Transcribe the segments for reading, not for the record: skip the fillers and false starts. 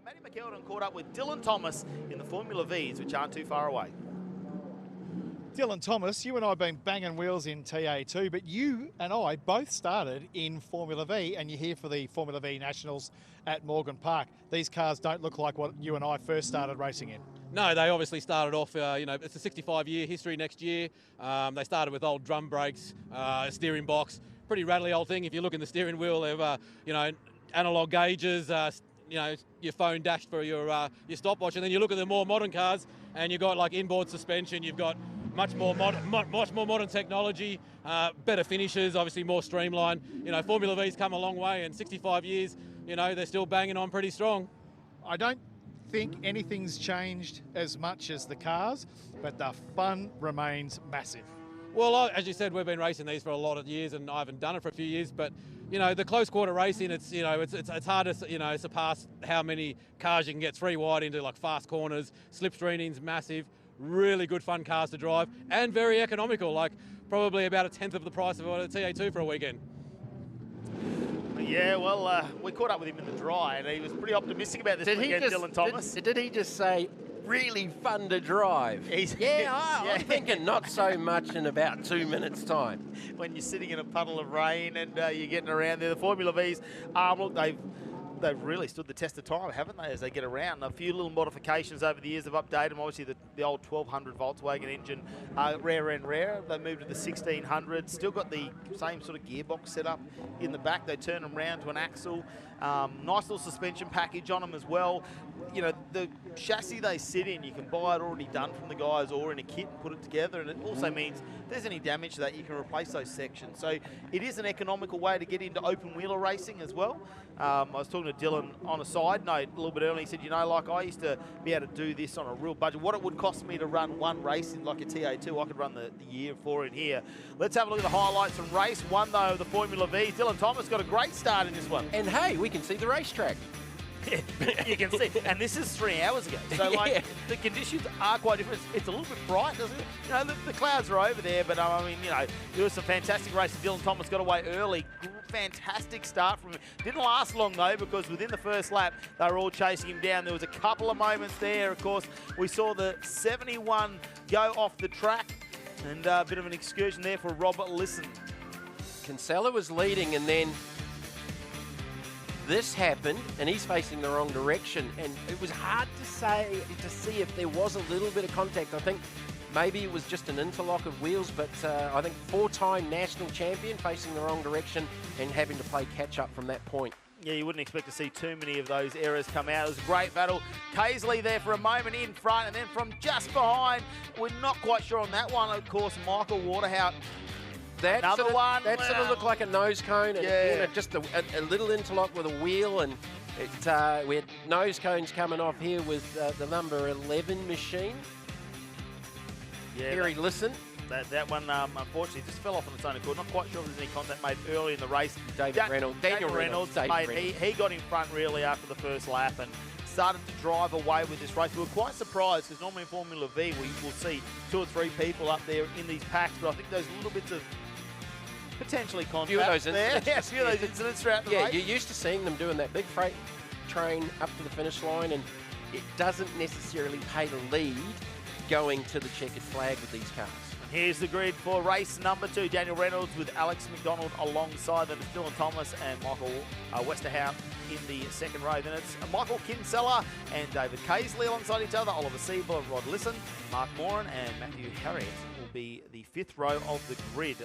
Matty McElden caught up with Dylan Thomas in the Formula Vs, which aren't too far away. Dylan Thomas, you and I have been banging wheels in TA2, but you and I both started in Formula V, and you're here for the Formula V Nationals at Morgan Park. These cars don't look like what you and I first started racing in. No, they obviously started off, it's a 65-year history next year. They started with old drum brakes, steering box, pretty rattly old thing. If you look in the steering wheel, they've, analog gauges, your phone dash for your stopwatch, and then you look at the more modern cars, and you've got like inboard suspension, you've got much more modern technology, better finishes, obviously more streamlined. Formula V's come a long way, and 65 years, they're still banging on pretty strong. I don't think anything's changed as much as the cars, but the fun remains massive. Well, as you said, we've been racing these for a lot of years, and I haven't done it for a few years, but the close quarter racing, it's hard to surpass how many cars you can get three wide into, like fast corners, slipstreaming's massive, really good fun cars to drive, and very economical, like probably about a tenth of the price of a TA2 for a weekend. Yeah, well, we caught up with him in the dry, and he was pretty optimistic about this weekend, Dylan Thomas. Did he just say, really fun to drive? I'm thinking not so much in about 2 minutes' time. When you're sitting in a puddle of rain and you're getting around there, the Formula Vs, look, they've really stood the test of time, haven't they, as they get around. A few little modifications over the years have updated them. Obviously, the old 1200 Volkswagen engine, rarer and rarer. They moved to the 1600. Still got the same sort of gearbox setup in the back. They turn them round to an axle. Nice little suspension package on them as well. The chassis they sit in, you can buy it already done from the guys or in a kit and put it together. And it also means if there's any damage to that, you can replace those sections. So it is an economical way to get into open wheeler racing as well. I was talking to Dylan on a side note a little bit earlier. He said, I used to be able to do this on a real budget. What it would cost me to run one race in like a TA2, I could run the year for in here. Let's have a look at the highlights from race one, though, of the Formula V. Dylan Thomas got a great start in this one. And hey, we can see the racetrack. You can see, and this is 3 hours ago, so the conditions are quite different. It's a little bit bright, doesn't it? The clouds are over there, but there was some fantastic racing. Dylan Thomas got away early, fantastic start from him. Didn't last long though, because within the first lap they were all chasing him down. There was a couple of moments there. Of course, we saw the 71 go off the track, and a bit of an excursion there for Robert Lisson. Kinsella was leading, and then this happened, and he's facing the wrong direction, and it was hard to see if there was a little bit of contact. I think maybe it was just an interlock of wheels, but I think four-time national champion facing the wrong direction and having to play catch-up from that point. Yeah, you wouldn't expect to see too many of those errors come out. It was a great battle. Paisley there for a moment in front, and then from just behind, we're not quite sure on that one, of course, Michael Waterhout. That sort of looked like a nose cone, and just a little interlock with a wheel, and we had nose cones coming off here with the number 11 machine. Here he listened. That one, unfortunately, just fell off on its own accord. Not quite sure if there's any contact made early in the race. Daniel Reynolds, he got in front really after the first lap and started to drive away with this race. We were quite surprised because normally in Formula V we will see 2 or 3 people up there in these packs, but I think those little bits of potentially contact few of those there. Yeah, a few of those incidents throughout the race. Yeah, you're used to seeing them doing that big freight train up to the finish line, and it doesn't necessarily pay to lead going to the checkered flag with these cars. Here's the grid for race number 2. Daniel Reynolds with Alex McDonald alongside them. It's Dylan Thomas and Michael Westerhout in the second row. Then it's Michael Kinsella and David Paisley alongside each other. Oliver Siebel, Rod Lisson, Mark Moran and Matthew Harriet will be the 5th row of the grid.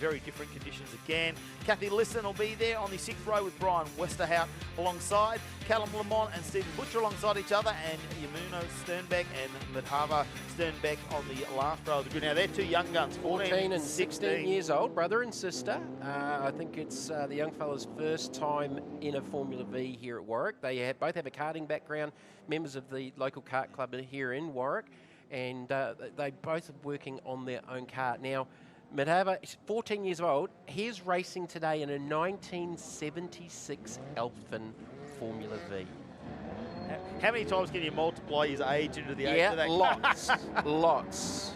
Very different conditions again. Kathy Lisson will be there on the 6th row with Brian Westerhout alongside. Callum Lamont and Stephen Butcher alongside each other, and Yamuno Sternbeck and Madhava Sternbeck on the last row of the grid. Now, they're 2 young guns, 14 and 16 years old, brother and sister. I think it's the young fella's first time in a Formula V here at Warwick. They both have a karting background, members of the local kart club here in Warwick, and they both are working on their own kart. Now, Madhava is 14 years old. He's racing today in a 1976 Alpine Formula V. How many times can you multiply his age into the age of that? Yeah, lots.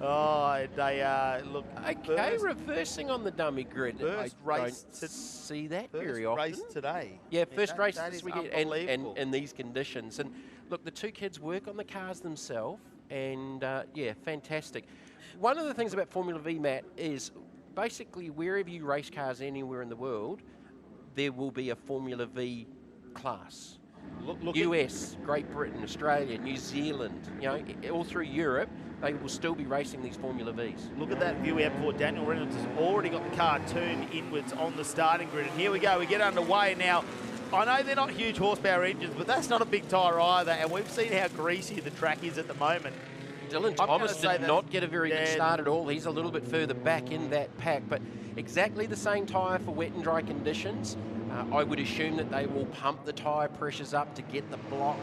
Oh, they look. Okay, reversing on the dummy grid. First I race don't see that very often. Race today. Yeah, first race that this is weekend, and in these conditions. And look, the two kids work on the cars themselves, and yeah, fantastic. One of the things about Formula V, Matt, is basically wherever you race cars anywhere in the world, there will be a Formula V class. Look US, Great Britain, Australia, New Zealand, you know, all through Europe, they will still be racing these Formula Vs. Look at that view out before Daniel Reynolds has already got the car turned inwards on the starting grid. And here we go, we get underway now. I know they're not huge horsepower engines, but that's not a big tyre either. And we've seen how greasy the track is at the moment. Dylan Thomas did not get a very good start at all. He's a little bit further back in that pack, but exactly the same tyre for wet and dry conditions. I would assume that they will pump the tyre pressures up to get the block,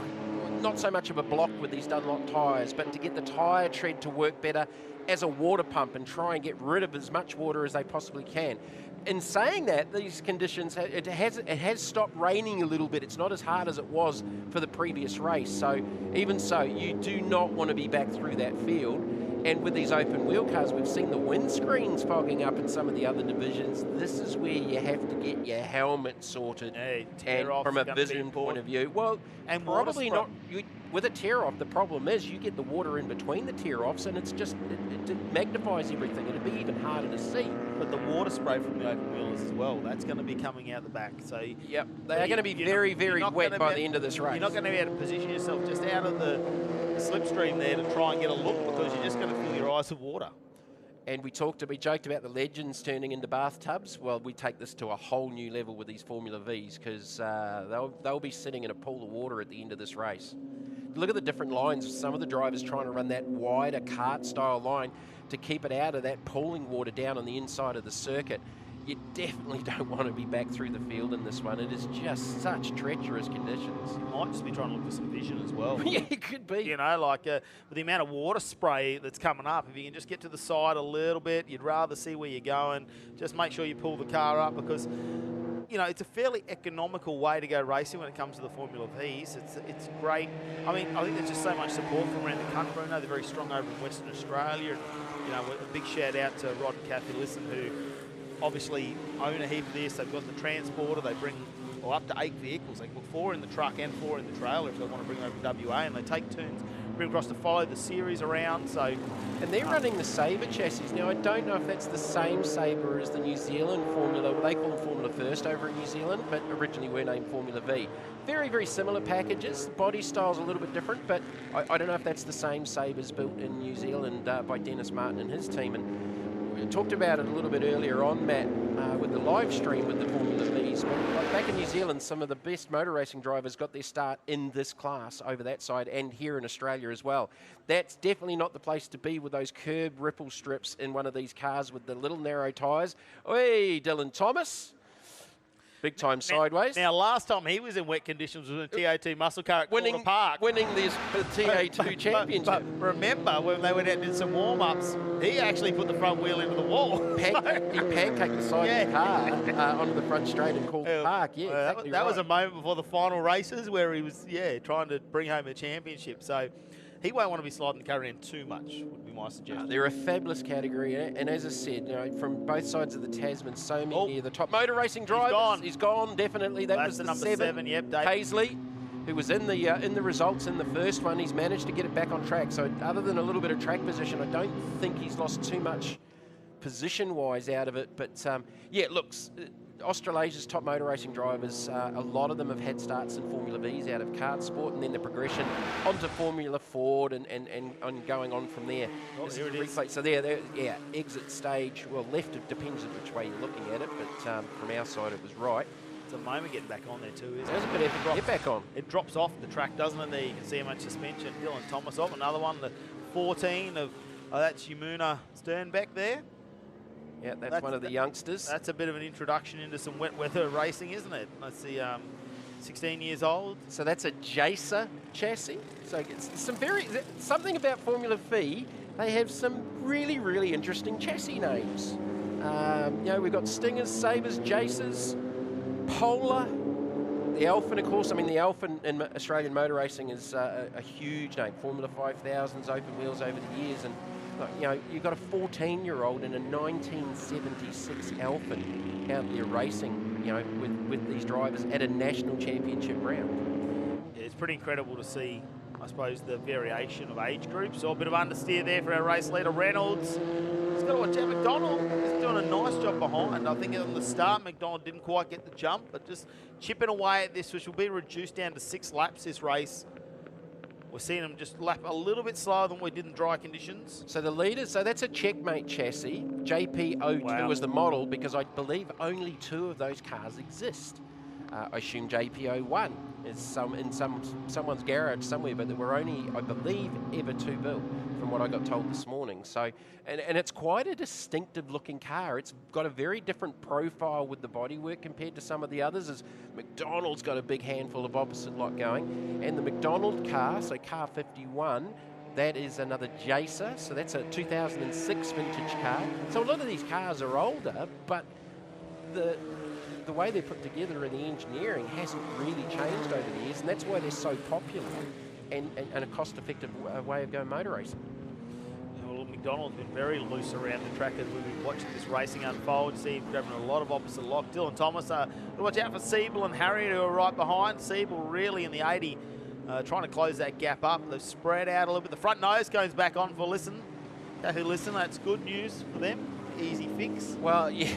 not so much of a block with these Dunlop tyres, but to get the tyre tread to work better as a water pump and try and get rid of as much water as they possibly can. In saying that, these conditions, it has stopped raining a little bit. It's not as hard as it was for the previous race. So even so, you do not want to be back through that field. And with these open wheel cars, we've seen the windscreens fogging up in some of the other divisions. This is where you have to get your helmet sorted, and from a vision point of view. Well, and probably not. With a tear-off, the problem is you get the water in between the tear-offs, and it's just it magnifies everything. It'd be even harder to see. But the water spray from the open wheelers as well, that's going to be coming out the back. So yep, they are going to be very, very wet by the end of this race. You're not going to be able to position yourself just out of the slipstream there to try and get a look, because you're just going to fill your eyes with water. And we joked about the legends turning into bathtubs. Well, we take this to a whole new level with these Formula Vs, because they'll be sitting in a pool of water at the end of this race. Look at the different lines. Some of the drivers trying to run that wider kart-style line to keep it out of that pooling water down on the inside of the circuit. You definitely don't want to be back through the field in this one. It is just such treacherous conditions. You might just be trying to look for some vision as well. Yeah, it could be. You know, like with the amount of water spray that's coming up, if you can just get to the side a little bit, you'd rather see where you're going. Just make sure you pull the car up, because you know, it's a fairly economical way to go racing when it comes to the Formula Vs. It's great. I mean, I think there's just so much support from around the country. I know they're very strong over in Western Australia. And, you know, a big shout out to Rod and Kathy Lisson, who obviously own a heap of this. They've got the transporter. They bring up to 8 vehicles. They can put 4 in the truck and 4 in the trailer if they want to bring them over to WA, and they take turns, bring across to follow the series around. So, and they're running the Sabre chassis. Now, I don't know if that's the same Sabre as the New Zealand Formula. Well, they call them Formula First over in New Zealand, but originally were named Formula V. Very, very similar packages. The body style's a little bit different, but I don't know if that's the same Sabres built in New Zealand by Dennis Martin and his team. And we talked about it a little bit earlier on, Matt, with the live stream with the Formula Vs. But back in New Zealand, some of the best motor racing drivers got their start in this class over that side, and here in Australia as well. That's definitely not the place to be with those curb ripple strips in one of these cars with the little narrow tyres. Oi, Dylan Thomas. Big time sideways. Now, last time he was in wet conditions was in a TO2 muscle car at Corner Park. Winning the TO2 championship. But remember, when they went out and did some warm-ups, he actually put the front wheel into the wall. He pancaked the side of the car onto the front straight and called the park. Yeah, exactly that was a moment before the final races where he was, trying to bring home a championship. So he won't want to be sliding the car in too much, would be my suggestion. They're a fabulous category, and as I said, you know, from both sides of the Tasman, so many of the top motor racing drivers. He's gone, definitely. That was the number 7. Yep, Paisley, who was in the results in the first one. He's managed to get it back on track. So other than a little bit of track position, I don't think he's lost too much position-wise out of it. But yeah, it looks. Australasia's top motor racing drivers, a lot of them have had starts in Formula Vs out of kart sport, and then the progression onto Formula Ford and going on from there. Oh, here it is. So there, exit stage. Well, left, it depends on which way you're looking at it, but from our side it was right. It's a moment getting back on there too, isn't it? There's a bit of effort to get back on. It drops off the track, doesn't it? There you can see how much suspension. Dylan Thomas off, another one, the 14 of, that's Yamuna Sternbeck there. Yeah, that's one of the youngsters. That's a bit of an introduction into some wet weather racing, isn't it? Let's see, 16 years old. So that's a Jacer chassis. So it's something about Formula V. They have some really, really interesting chassis names. You know, we've got Stingers, Sabres, Jacers, Polar, the Alpha, of course. I mean, the Alpha in Australian motor racing is a huge name. Formula 5000s, open wheels over the years, and You know, you've got a 14-year-old and a 1976 Alpine out there racing, you know, with these drivers at a national championship round. Yeah, it's pretty incredible to see, I suppose, the variation of age groups. So a bit of understeer there for our race leader, Reynolds. He's got to watch out. McDonald is doing a nice job behind. I think on the start, McDonald didn't quite get the jump, but just chipping away at this, which will be reduced down to 6 laps this race. We're seeing them just lap a little bit slower than we did in dry conditions. So the leaders, so that's a Checkmate chassis. JP02 is the model because I believe only 2 of those cars exist. I assume JP01 is in someone's garage somewhere, but there were only, I believe, ever 2 built from what I got told this morning. So, and it's quite a distinctive looking car. It's got a very different profile with the bodywork compared to some of the others, as McDonald's got a big handful of opposite lot going. And the McDonald car, so car 51, that is another Jacer, so that's a 2006 vintage car. So a lot of these cars are older, but the way they're put together and the engineering hasn't really changed over the years, and that's why they're so popular and a cost-effective way of going motor racing. Well, McDonald's been very loose around the track as we've been watching this racing unfold. See him grabbing a lot of opposite lock. Dylan Thomas, watch out for Siebel and Harriet, who are right behind. Siebel really in the 80, trying to close that gap up. They've spread out a little bit. The front nose goes back on for Listen. Okay, Listen, that's good news for them. Easy fix. Well, yeah.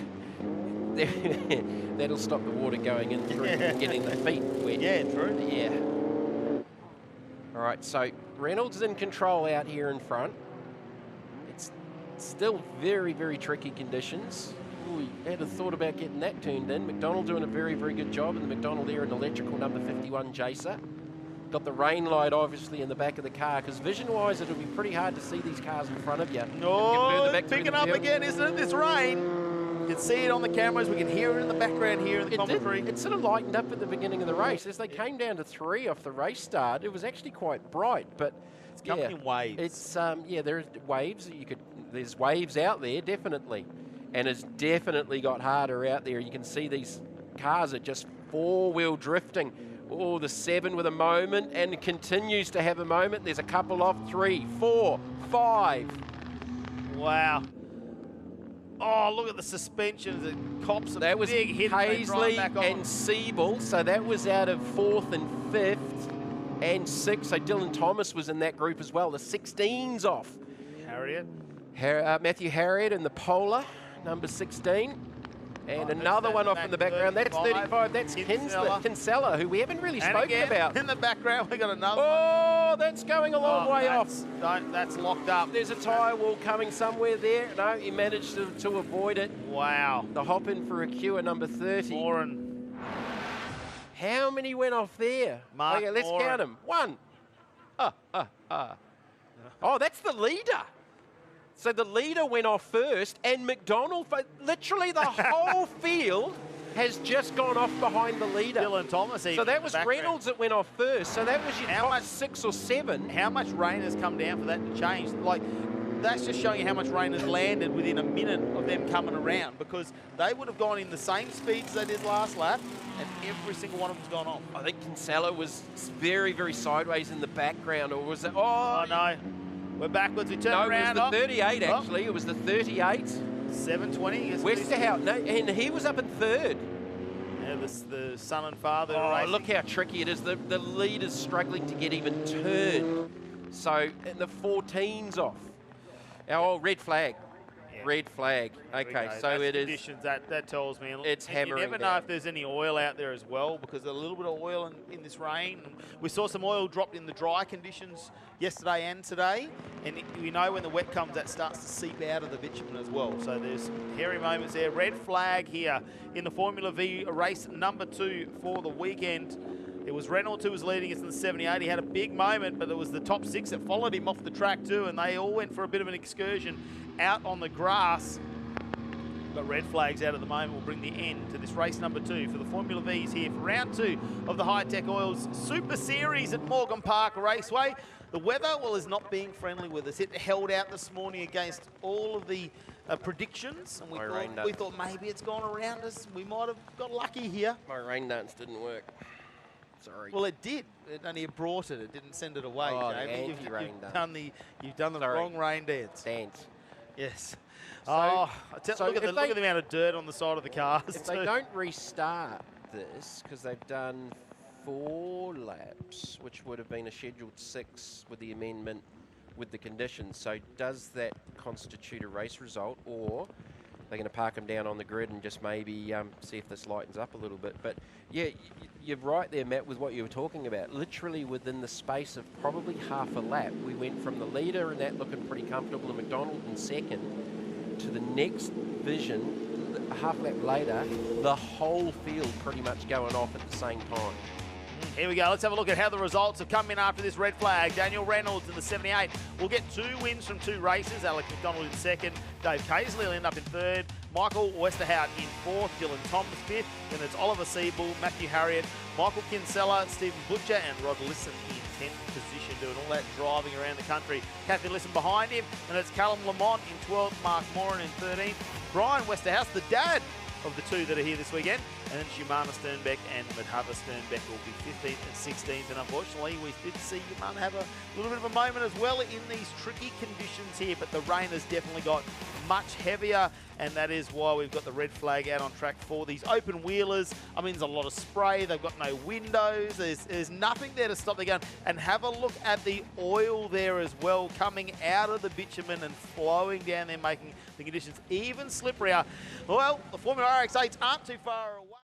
That'll stop the water going in through and getting the feet wet. Yeah, true. Yeah. All right, so Reynolds is in control out here in front. It's still very, very tricky conditions. Ooh, had a thought about getting that turned in. McDonald doing a very, very good job, and the McDonald here in electrical number 51 Jacer. Got the rain light obviously in the back of the car, because vision-wise it'll be pretty hard to see these cars in front of you. Oh, picking up again, isn't it, this rain? You can see it on the cameras. We can hear it in the background here in the commentary. It sort of lightened up at the beginning of the race. As they came down to 3 off the race start, it was actually quite bright. But it's coming in waves. It's there's waves. There's waves out there, definitely, and it's definitely got harder out there. You can see these cars are just 4-wheel drifting. Oh, the 7 with a moment and continues to have a moment. There's a couple off, 3, 4, 5. Wow. Oh, look at the suspensions. It cops that was big hit. Paisley and Siebel, so that was out of 4th and 5th and 6th. So Dylan Thomas was in that group as well. The 16's off. Harriet. Matthew Harriet in the Polar, number 16. And another one off in the background. That's 35. That's Kinsella, who we haven't really spoken about. In the background, we got another one. Oh, that's going a long way off. That's locked up. There's a tyre wall coming somewhere there. No, he managed to avoid it. Wow. The hop in for a queue at number 30. Moran. How many went off there? Mark let's Moran. count them. 1. Oh, that's the leader. So the leader went off first, and McDonald, literally the whole field has just gone off behind the leader. Dylan Thomas. So that was Reynolds that went off first. So that was your top 6 or 7. How much rain has come down for that to change? Like, that's just showing you how much rain has landed within a minute of them coming around, because they would have gone in the same speeds they did last lap, and every single one of them's gone off. I think Kinsella was very, very sideways in the background, or was it? Oh, no. We're backwards. We turn around. No, it was the 38, actually. It was the 38. 720. Westerhout. No, and he was up in 3rd. Yeah, the son and father. Oh, look how tricky it is. The leader's struggling to get even turned. So, and the 14's off. Oh, red flag. Yeah. Red flag. Okay, so that's it conditions, is. that tells me. It's hammering. You never know if there's any oil out there as well, because a little bit of oil in this rain. We saw some oil dropped in the dry conditions yesterday and today, and we know when the wet comes, that starts to seep out of the bitumen as well. So there's some hairy moments there. Red flag here in the Formula V race number 2 for the weekend. It was Reynolds who was leading us in the 78. He had a big moment, but it was the top 6 that followed him off the track too, and they all went for a bit of an excursion out on the grass. But red flags out at the moment will bring the end to this race number 2 for the Formula V's here for round 2 of the High-Tech Oils Super Series at Morgan Park Raceway. The weather, well, is not being friendly with us. It held out this morning against all of the predictions, and we thought maybe it's gone around us. We might have got lucky here. My rain dance didn't work. Sorry. Well, it did. It only brought it. It didn't send it away, Oh, the Jamie. anti-rain You've done the Sorry. wrong rain dance. Dance. Yes. So- Look at the amount of dirt on the side of the cars. If they don't restart this, because they've done 4 laps, which would have been a scheduled 6 with the amendment with the conditions. So does that constitute a race result, or they're going to park them down on the grid and just maybe see if this lightens up a little bit? But yeah, you're right there, Matt, with what you were talking about. Literally within the space of probably half a lap, we went from the leader and that looking pretty comfortable and McDonald in second to the next vision, a half lap later, the whole field pretty much going off at the same time. Here we go. Let's have a look at how the results have come in after this red flag. Daniel Reynolds in the 78 will get 2 wins from 2 races. Alex McDonald in second. Dave Casely will end up in third. Michael Westerhout in fourth. Dylan Thomas fifth. Then it's Oliver Siebel, Matthew Harriott, Michael Kinsella, Stephen Butcher, and Rod Lisson in 10th position, doing all that driving around the country. Kathy Lisson behind him, and it's Callum Lamont in 12th, Mark Moran in 13th. Brian Westerhouse, the dad of the 2 that are here this weekend, and then Humana Sternbeck and Madhava Sternbeck will be 15th and 16th, and unfortunately we did see Humana have a little bit of a moment as well in these tricky conditions here, but the rain has definitely got much heavier, and that is why we've got the red flag out on track for these open wheelers. I mean, there's a lot of spray, they've got no windows, there's nothing there to stop them going, and have a look at the oil there as well, coming out of the bitumen and flowing down there, making the conditions even slipperier. Well, the Formula RX8s aren't too far away.